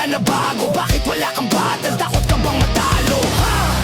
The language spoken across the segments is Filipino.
bata na bago? Bakit wala kang batal? Takot ka bang matalo?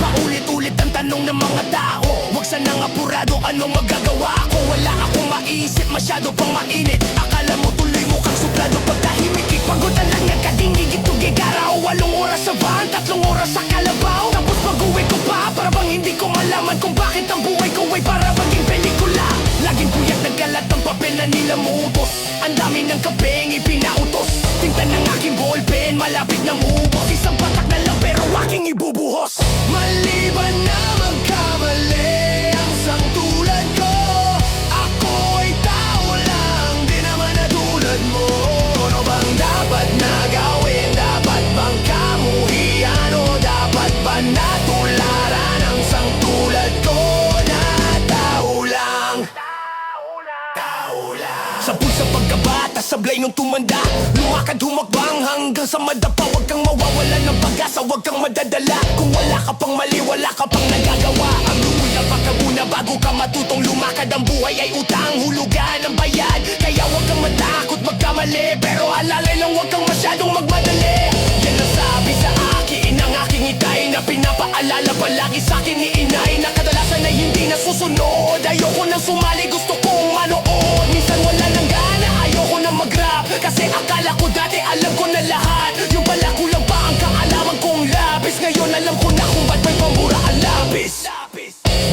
Paulit-ulit ang tanong ng mga tao. Huwag sanang apurado, anong magagawa ko? Wala akong maisip, masyado pang mainit. Akala mo tuloy mo kang suplado pagtahimik. Pagod na lang ng kadingig, itugigara o 8 oras sa van, 3 oras sa kalabaw. Tapos pag-uwi ko pa, para bang hindi ko malaman kung bakit ang buhay ko ay para maging pelikula. Laging puyat nagkalat ng papel na nila muutos. Ang dami ng kapeng ipinautos. Tinta ng aking ballpen, malapit na maubos. Isang patak na lang pero aking ibubuhos. Maliban na magkamali ang sang tulad ko, ako ay tao lang, di naman na tulad mo. Ano bang dapat na gawin? Dapat bang kamuhian o dapat ba natularan ang sang tulad ko na tao lang? Sa pulsa pagkabata, sablay nung tumanda. Lumakad humakbang hanggang sa madapa. Huwag kang mawawalan ng pag-asa, huwag kang madadala. Kung wala ka pang mali, wala ka pang nagagawa. Ang luhod na pagkabuna bago ka matutong lumakad. Ang buhay ay utang, hulugan ang bayad. Kaya huwag kang matakot magkamali, pero alalay lang huwag kang masyadong magmadali. Yan ang sabi sa akin ng aking itay, na pinapaalala palagi sa'kin ni inay, na kadalasan ay hindi nasusunod. Ayoko nang sumali, gusto kong manood. Minsan wala nang gana, ayoko nang mag-rap, kasi akala ko dati alam ko na lahat. Yung pala kulang pa ang kaalaman kong labis. Ngayon alam ko na kung ba't may pambura ang labis.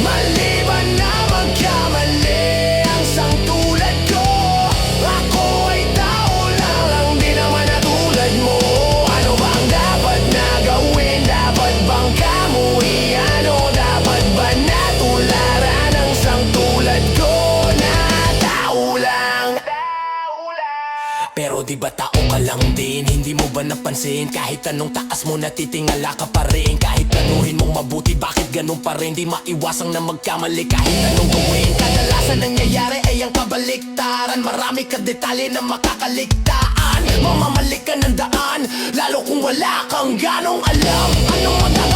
Maliban na magkamali ang sang tulad ko, ako ay tao lang, di naman na tulad mo. Ano bang dapat na gawin? Dapat bang kamuhian o dapat ba natularan ang sang tulad ko na tao lang? Pero di ba tao ka lang din? Hindi mo ba napansin? Kahit anong taas mo natitingala ka pa rin. Kahit planuhin mong mabuti, bakit ganun pa rin? Di maiwasang na magkamali kahit anong gawin. Kadalasan nangyayari ay ang kabaliktaran. Marami ka detalye na makakaligtaan. Mamamalik ka ng daan, lalo kung wala kang ganong alam. Anong magagawa?